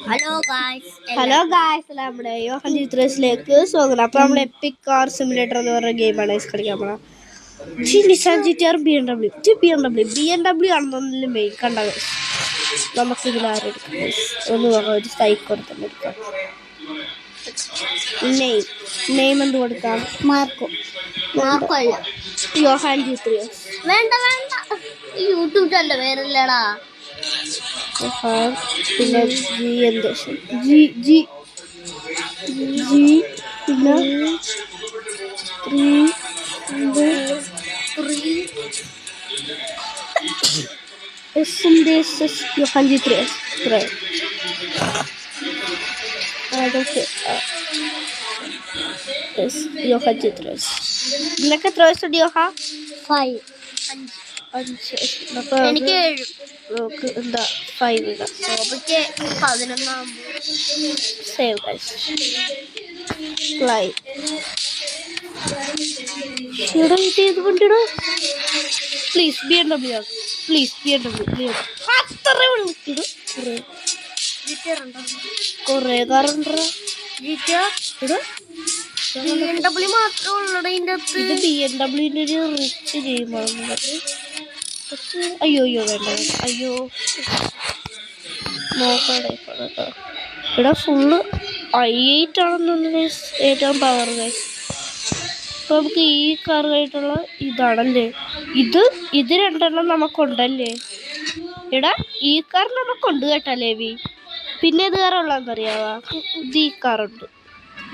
Hello guys നമ്മുടെ യോഹൻ ജിത്രേസിലേക്ക് സ്വാഗതം. അപ്പോൾ നമ്മൾ എപ്പിക് കാർ സിമുലേറ്റർ എന്ന് പറഞ്ഞ ഗെയിമാണ് കളിക്കാൻ പോണത്. നിസാൻ GTR BMW ആണെന്നൊന്നും മെയിൻ കണ്ടത്. നമുക്ക് ഇതിലാരെടുക്കാം? ഒന്ന് നോക്കാം, ഒരു സൈക്കിൾ തന്നെ എടുക്കാം. നെയിം എന്ത് കൊടുക്കാം? മാർക്കോ അല്ല, യോഹാൻ ജിത്രേസ്. വേണ്ട യൂട്യൂബ് ചാനൽ വേറെല്ലടാ. പിന്നെ ജി പിന്നെ യോഹാൻ ജിത്രേസ്. യോഹാൻ ജിത്രേസ്. നിനക്ക് എത്ര വയസ്സുണ്ട് യോഹാ? 5. എനിക്ക് 7. എന്താ 5 11 സേവ് ഫ്ലൈ ചെയ്ത് കൊണ്ടിടോ. പ്ലീസ് BMW അത്ര വിളിക്കിടും. കൊറേ കാറുണ്ടോ BMW മാത്രമേ ഉള്ളൂ ഇതിൻ്റെ അകത്ത്. ഇത് BMW ഒരു റിച്ച് ഗെയിമാണ്. അയ്യോ വേണ്ട അയ്യോ നോക്കണേ കേട്ടോ. ഇവിടെ ഫുള്ള് i8 ആണെന്നുണ്ടെങ്കിൽ ഏറ്റവും പവർ ഗൈസ്. അപ്പോൾ നമുക്ക് ഈ കാറുമായിട്ടുള്ള ഇതാണല്ലേ ഇത് രണ്ടെണ്ണം നമുക്കുണ്ടല്ലേ. ഇവിടെ ഈ കാർ നമുക്കുണ്ട് കേട്ടോ ലേവി. പിന്നെ ഇത് കാറുള്ളതെന്നറിയാവാ? ഇത് ഈ കാറുണ്ട്.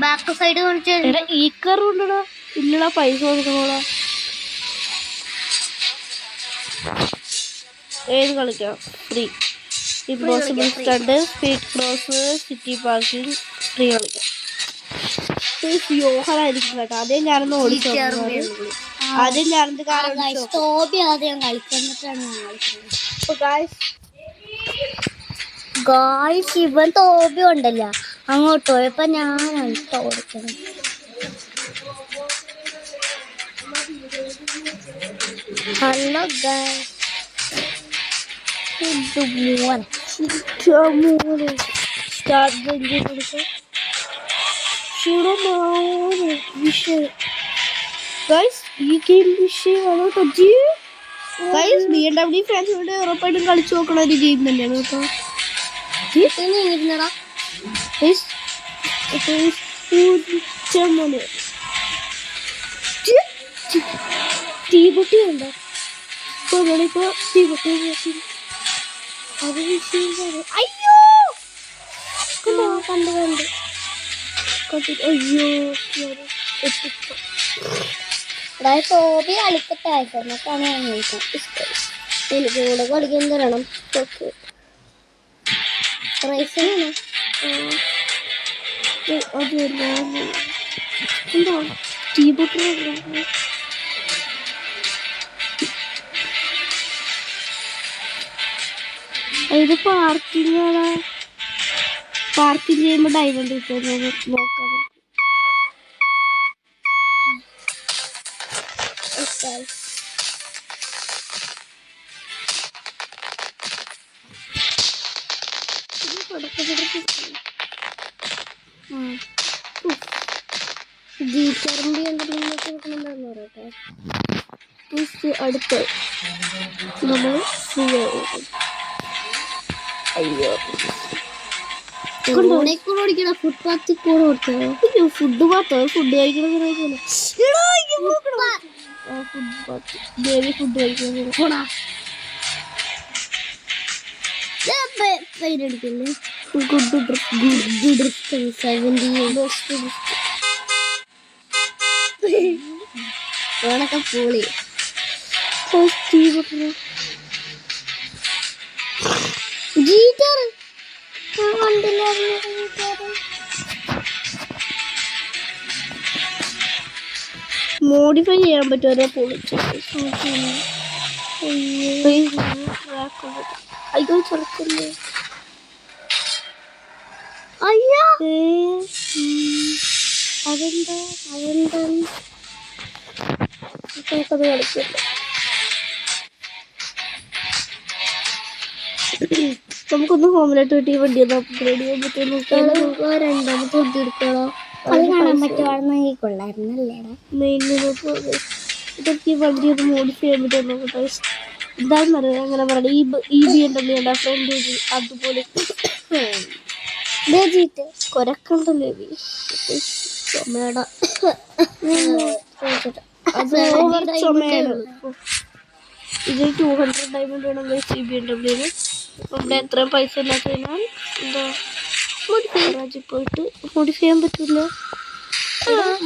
ബാക്ക് സൈഡ് കാണിച്ചാൽ ഈ കാർ കൊണ്ടടാ. ഇല്ലടാ, പൈസ കൊടുക്കണോടാ. ഏത് കളിക്കാം? Free. Impossible stunt, speed cross, city parking free കളിക്കാം. യോഹനായിരിക്കും കേട്ടോ. ആദ്യം ഞാനൊന്ന് ഓടിച്ചു. ആദ്യം ഞാനത് കാരണം ഇവൻ തോബി ഉണ്ടല്ലോ അങ്ങോട്ട് പോയപ്പോ ഞാനാണ് ഓടിക്കണം. ഹലോ ഗായ്സ്, ഈ ഗെയിം വിഷയമാണ് കേട്ടോ. BMW ഫാൻസിനോട് ഉറപ്പായിട്ടും കളിച്ചു നോക്കണ ഒരു ഗെയിം തന്നെയാണ് കേട്ടോ. തീപൊട്ടി ഉണ്ടോ? തീപൊട്ടി അത് വിഷയം. അയ്യോ കണ്ടു അയ്യോ തോബി കളിക്കട്ടെ എന്നിട്ടാണ് ഞാൻ ചോദിക്കാം. എനിക്ക് കൂടെ കളിക്കാൻ തരണം. റൈസിനാണ് എന്താ തീപൊട്ടി? ഇത് പാർക്കിംഗ് ആണ്. പാർക്കിംഗ് ചെയ്യുമ്പോൾ ഡയമണ്ട് കിട്ടുന്നത് നോക്കാം. അടുത്ത് നമ്മൾ അയ്യോ ഫുട്പാത്തിൽ കൂടെ കൊടുത്തോ. ഫുഡ് കഴിക്കണം. ഫുഡ് കഴിക്കണം. പേരടിക്കല്ലേ ഓണൊക്കെ പോളി മോഡിഫൈ ചെയ്യാൻ പറ്റുമോ? പൊളിച്ചു അയ്യോ ചെറുക്കല്ലേ. അതെന്താ കളിക്കില്ല. നമുക്കൊന്ന് ഹോമിലായിട്ട് കിട്ടിയ വണ്ടി ഒന്ന് അപ്ഗ്രേഡ് ചെയ്യാൻ പറ്റുമോ നോക്കിയാലോ. രണ്ടാമത്തെ വണ്ടി എടുക്കണോ? അത് കാണാൻ പറ്റുവാണെന്നെങ്കിൽ കൊള്ളായിരുന്നല്ലേടാ. മെയിനിലേക്ക് ഇതൊക്കെ ഈ വണ്ടി ഒന്ന് മോഡിഫൈ ചെയ്യാൻ പറ്റുമോ നോക്കട്ടെ. എന്താണെന്നറിയാം അങ്ങനെ പറയണേ. ഈ BMW ഉണ്ട് ഫ്രണ്ട് അതുപോലെ കൊരക്കണ്ടല്ലേ ചുമയുടെ അത് ഓവർ ചുമയാണ്. ഇത് 200 ഡയമണ്ട് വേണം ഈ BMW. നമ്മുടെ എത്രയും പൈസ ഇല്ലാത്തതിനാൽ എന്താ മോഡിഫൈ പോയിട്ട് മോഡിഫൈ ചെയ്യാൻ പറ്റില്ല.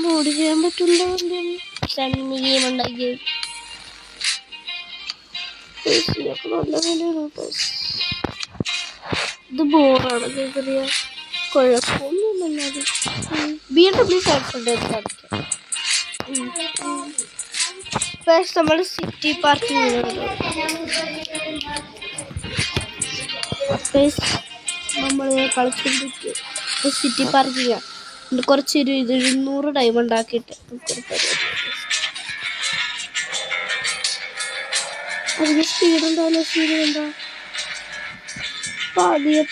മോഡിഫൈ ചെയ്യാൻ പറ്റില്ല. റണ്ണിങ് ഗെയിം ഉണ്ടാക്കി നല്ല വിലയാണ് കേട്ടോ. ഇത് ബോറാണ് ചെറിയ കുഴപ്പമൊന്നുമില്ലാതെ. BMW ഫാൻസ് ഉണ്ട് നമ്മൾ സിറ്റി പാർക്കിംഗ് നമ്മൾ കളിച്ചോണ്ടിരിക്കും. സിറ്റി പാർക്കിംഗ് കുറച്ച് 200 ഡയമണ്ട് ആക്കിയിട്ട് അതിന് സ്പീഡ് ഉണ്ടാവില്ല. സ്പീഡ് എന്താ പതിയെ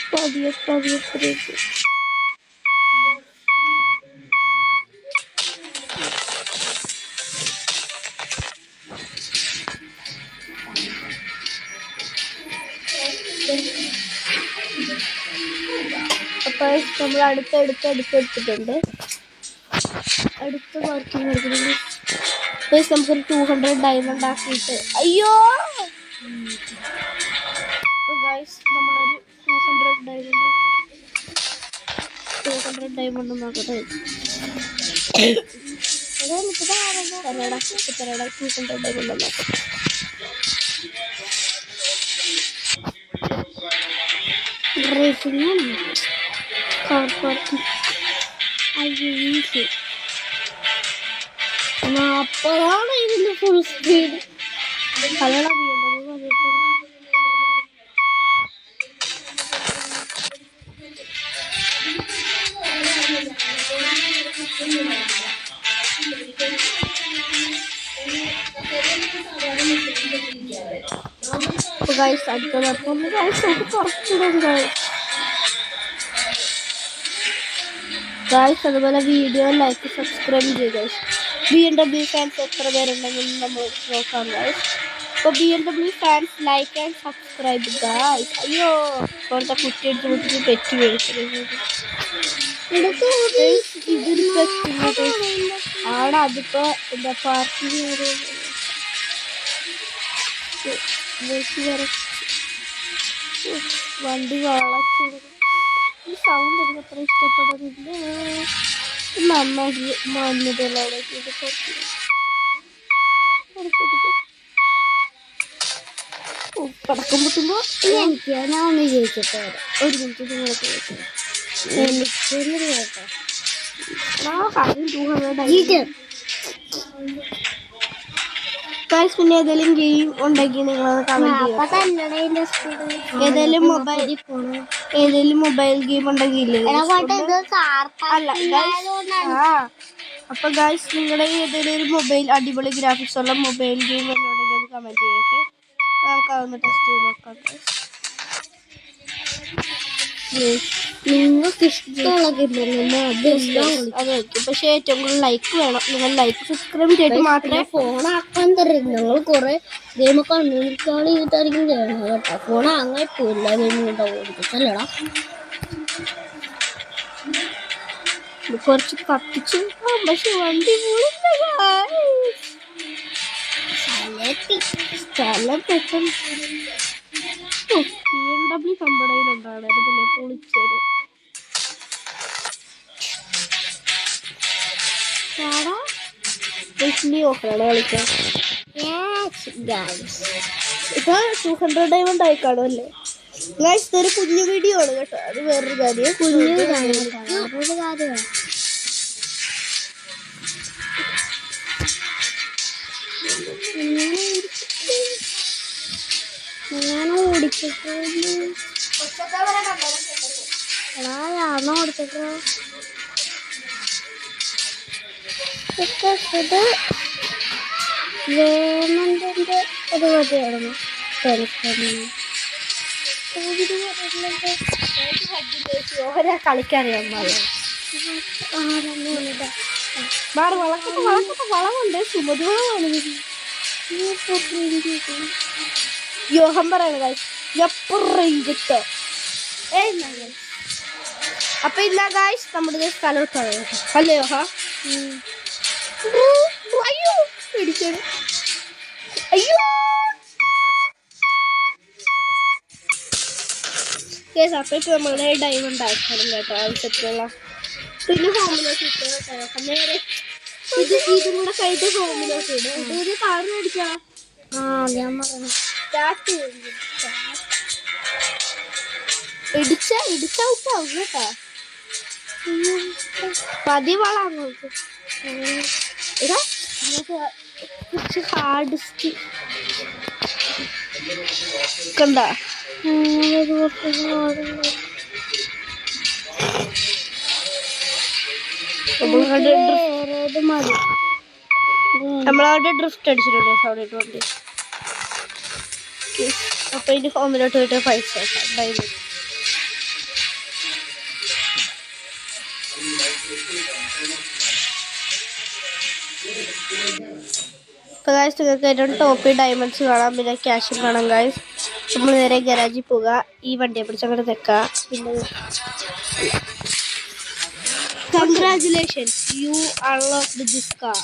അപ്പോൾ നമ്മൾ അടുത്തെടുത്തിട്ടുണ്ട്. അടുത്ത പാർക്കിംഗ് എടുക്കുന്നുണ്ട്. നമുക്കൊരു 200 ഡയമണ്ട് ആക്കിയിട്ട് അയ്യോ നമ്മളൊരു 200 ഡയമണ്ട് നോക്കട്ടെ. 200 ഡയമണ്ട് നോക്കട്ടെ. കാർ പാർക്കിംഗ് അപ്പോഴാണ് ഇതിന്റെ ഫുൾ സ്പീഡ്. കളള അതുപോലെ വീഡിയോ ലൈക്ക് സബ്സ്ക്രൈബ് ചെയ്യുക. BMW ഫാൻസ് എത്ര പേരുണ്ടെങ്കിലും നമ്മൾ നോക്കാം ഗൈസ്. അപ്പോൾ BMW fans like and subscribe guys. അയ്യോ ഇപ്പോഴത്തെ കുട്ടിയെടുത്ത് പെറ്റ് മേടിച്ചത് ഇതൊരു പെറ്റ് ആണ്. അതിപ്പോ എന്താ പാർക്കിങ് വണ്ടി വളച്ചു. ഈ സൗണ്ട് എനിക്ക് അത്ര ഇഷ്ടപ്പെടുന്നില്ല. നന്നായി മഞ്ഞിതലോടൊക്കെ ഇത് പടക്കം പൊട്ടുമ്പോ എനിക്ക് ഞാൻ ഒന്ന് ചോദിച്ചിട്ട് ഒരു മിനിറ്റ് നിങ്ങൾക്ക് കേട്ടോ. പിന്നെ ഏതെങ്കിലും ഗെയിം ഉണ്ടെങ്കിൽ നിങ്ങൾ ഏതെങ്കിലും മൊബൈൽ ഗെയിം ഉണ്ടെങ്കിൽ അപ്പൊ ഗൈസ് നിങ്ങളുടെ ഏതെങ്കിലും ഒരു മൊബൈൽ അടിപൊളി ഗ്രാഫിക്സ് ഉള്ള മൊബൈൽ ഗെയിം ഉണ്ടെങ്കിൽ അത് കമന്റ് ചെയ്യട്ടെ. നമുക്ക് അതൊന്ന് ടെസ്റ്റ് ചെയ്ത് നോക്കാം. നിങ്ങൾക്ക് ഇഷ്ടമുള്ള അത് വയ്ക്കും. പക്ഷെ ഏറ്റവും കൂടുതൽ ലൈക്ക് വേണം. നിങ്ങൾ ലൈക്ക് സബ്സ്ക്രൈബ് ചെയ്തിട്ട് മാത്രമേ ഫോണാക്കാൻ തരും. ഞങ്ങൾ കുറെ ഗെയിമൊക്കെ ഇൻസ്റ്റാൾ ചെയ്തിട്ടായിരിക്കും ചെയ്യണം കേട്ടോ. ഫോൺ അങ്ങനെ പോയില്ല ഗെയിം ഓടിച്ചല്ലടാ. കുറച്ച് കത്തിച്ചു പക്ഷെ വണ്ടി സ്ഥലം പെട്ടെന്ന് BMW കമ്പടയിലുണ്ടാകും പൊളിച്ചത്. കളിക്കാൻ ഇപ്പൊ 200 ഡയമണ്ട് ആയി കാണും അല്ലേ ഗൈസ്. ഇതൊരു കുഞ്ഞു വീഡിയോ ആണ് കേട്ടോ. അത് വേറൊരു കാര്യം. ഞാൻ ഓടിച്ചിട്ടോ ഓടിച്ചിട്ടോ ഇത് വേമന്റെ ഒരു കഥയായിരുന്നു. ഓരോ കളിക്കറിയാം മാറി വളമുണ്ട് സുമതിവളമാണ് യോഹം പറയണ എപ്പുറത്ത് അപ്പൊ ഇന്നാ ഗായ്സ് നമ്മുടെ സ്ഥലം അല്ലേ യോഹ അയ്യോ പിടിക്കണം അയ്യോ അപ്പൊ ഇപ്പൊ നമ്മളെ ഡയമണ്ട് ആക്കണം കേട്ടോ ആവശ്യത്തിലുള്ള പിന്നെ ഹോമിലോട്ട് ഇട്ട് നേരെ ഇതും കൂടെ കഴിഞ്ഞിട്ട് ഹോമിലോട്ട് ഇടും ഇത് കാർന്ന് അടിച്ചാ ഞാൻ പറഞ്ഞു സ്റ്റാർട്ട് ഇടിച്ചാവും കേട്ടാ പതിവളാണ് നോക്ക് എടാ നമുക്ക് ഹാർഡസ്റ്റ് കണ്ട നമ്മളവിടെ ഡ്രിഫ്റ്റ് അടിച്ചിട്ടുണ്ട് അവിടെ ഇട്ടുകൊണ്ട് അപ്പൊ ഇനി ഹോമിലോട്ട് പോയിട്ട് പൈസ ഡയമണ്ട് ഇപ്പൊ ഗായ്സ് നിങ്ങൾക്ക് ഏറ്റവും ടോപ്പ് ഡയമണ്ട്സ് കാണാം പിന്നെ ക്യാഷും കാണാം ഗായ്സ് നമ്മൾ നേരെ ഗരാജിൽ പോകുക ഈ വണ്ടിയെ പിടിച്ച് അങ്ങോട്ട് നിൽക്കുക പിന്നെ congratulations U unlocked this car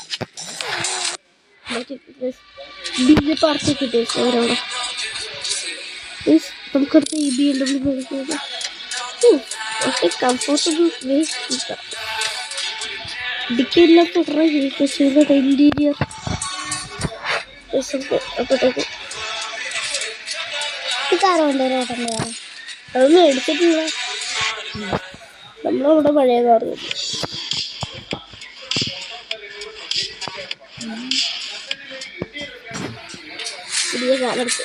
bill park കിട്ടും ഓരോടെ നമുക്കടുത്ത് ഈ BMW കംഫർട്ടബിൾ ഡിക്കില്ലാത്ത ഇന്റീരിയർ അപ്പോഴത്തേക്ക് അതൊന്നും എടുത്തിട്ടില്ല നമ്മളവിടെ പഴയ കാറ് പുതിയ കാലെടുത്ത്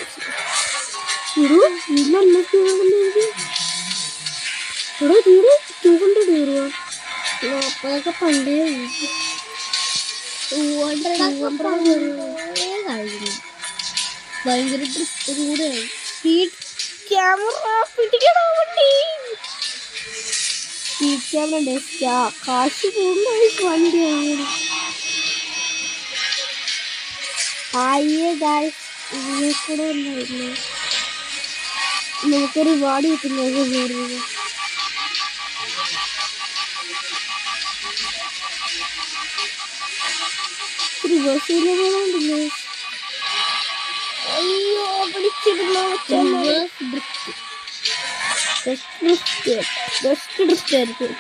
ഇവിടെ 200 രൂപ അപ്പോഴൊക്കെ പണ്ടേ 200 ഭയങ്കര ഡ്രിഫ്റ്റ് കൂടെയായി സ്പീഡ് ക്യാമറ പിടിക്കണോ വണ്ടി സ്പീഡ് ക്യാമറ കാശ് പോകുന്ന വണ്ടിയാണ് ആയേ ഗായ്സ് ഇതിനെ കൂടെ ഉണ്ടായിരുന്നു നമുക്ക് റിവാർഡ് കിട്ടുന്നത് 100 രൂപ റിവേഴ്സിലെ അയ്യോ പിടിച്ചിരുന്നു ബെസ്റ്റ് ഡ്രിഫ്റ്റ് ആയിരിക്കും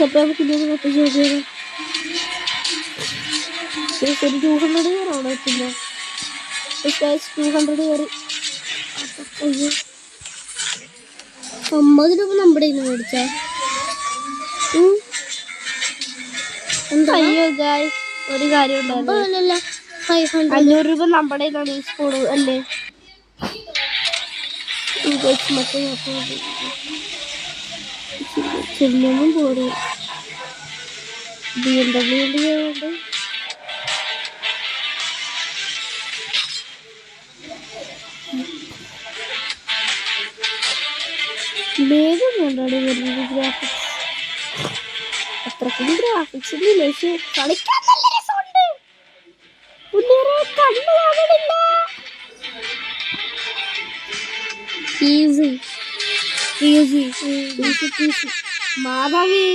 അപ്പൊ നമുക്ക് ഇതൊന്ന് പൊട്ടിച്ച് നോക്കിയാലോ 200 കയറാണോ പിന്നെ 200 കയറി അയ്യോ 50 രൂപ നമ്മുടെ ഇന്ന് മേടിച്ച അയ്യോ ഗായ്സ് ഒരു കാര്യം ഉണ്ടായിരുന്നു 500 രൂപ നമ്മുടെ ഈ സ്കൂള് അല്ലേ ചെല്ലുമ്പം പോരും BMW വേഗം കൊണ്ടാണ് വരുന്നത് ഗ്രാഫിക്സ് അത്രക്കും ഗ്രാഫിക്സ് കളിക്കാൻ നല്ല രസമുണ്ട് കണ്ണു കാണുന്നില്ല ഈസി മാധവി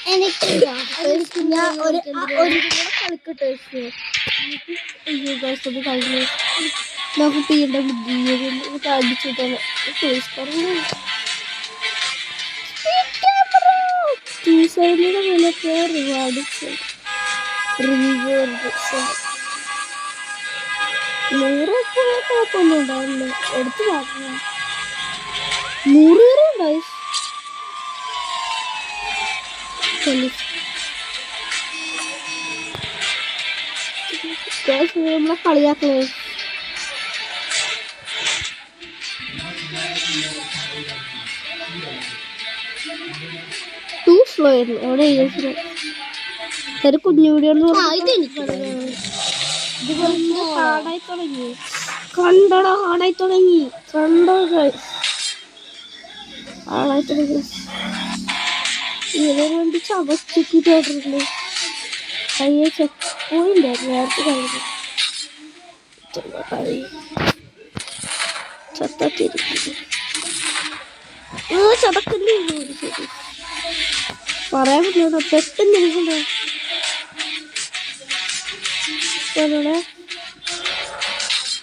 എനിക്ക് ഞാൻ ഒരു കളിക്കട്ടെ നമുക്ക് തീണ്ട ബുദ്ധി അടിച്ചിട്ടാണ് ടീസറിന്റെ വിലക്ക് റിവാർഡ് റിവാർഡ് 100 കുഴപ്പമൊന്നും ഉണ്ടാവില്ല എടുത്ത് പറഞ്ഞു 100 രൂപ ഉണ്ടായി നമ്മളെ കളിയാക്കളെ ടൂ സ്ലോ ആയിരുന്നു അവിടെ ഒരു കുഞ്ഞു വീഡിയോ ഇതെനിക്ക് ഹാർഡായി തുടങ്ങി. കണ്ടോടാ ഹാർഡായി തുടങ്ങി. കണ്ടോ ഹാർഡായി തുടങ്ങി. ഇവരെ വേണ്ടി ചവച്ചിട്ടിട്ടുണ്ട്. അയ്യെ ചെക്ക് പോയില്ല നേരത്തെ കഴിഞ്ഞു. ചതക്കല്ലേ പറയാൻ പറ്റില്ല. പെട്ടെന്ന് ഇരിക്കണ്ടേ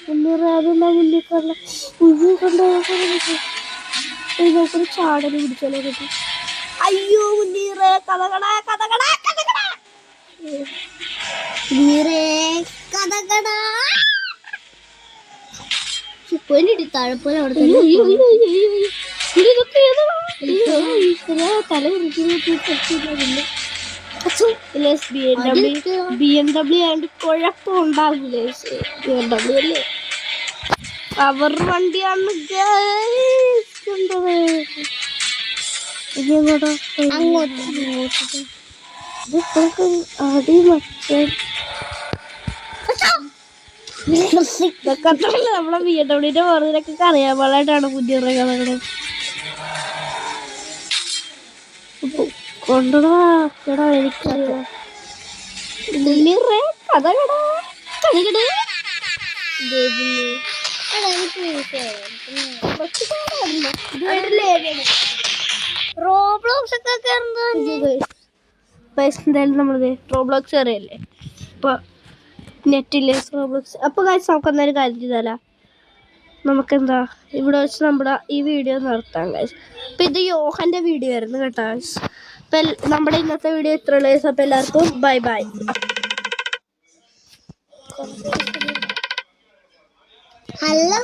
മുന്നേറാതുണ്ടാവില്ല. കണ്ടോ നമുക്കൊരു ചാടല് പിടിച്ചാലോ കിട്ടും. അയ്യോ മുന്നീറേ കഥകടാ കഥകടാ കഥകടാ താഴെപ്പോലെ അവിടെ തല BMW ആയതുകൊണ്ട് കുഴപ്പമുണ്ടാവില്ലേ? BMW അല്ലേ അവർ വണ്ടിയാണ്. അങ്ങോട്ട് അടി മച്ചേ നമ്മളെ BMW പറഞ്ഞൊക്കെ അറിയാൻ പാടായിട്ടാണ് പുതിയ കഥകള് കൊണ്ടടാ. എനിക്കറിയാം കഥകടാ കഥകട റോബ്ലോക്സ് ഒക്കെ എന്തായാലും നമ്മളത് റോബ്ലോക്സ് അറിയല്ലേ ഇപ്പൊ നെറ്റില് റോബ്ലോക്സ്. അപ്പൊ കാര്യം നമുക്ക് എന്തായാലും കാര്യം ചെയ്താലാ നമുക്കെന്താ ഇവിടെ വെച്ച് നമ്മുടെ ഈ വീഡിയോ നിർത്താം കാര്യം. അപ്പൊ ഇത് യോഹന്റെ വീഡിയോ ആയിരുന്നു കേട്ടോ. അപ്പൊ നമ്മുടെ ഇന്നത്തെ വീഡിയോ ഇത്ര ഉള്ളൂ. അപ്പൊ എല്ലാവർക്കും ബൈ ബൈ. ഹലോ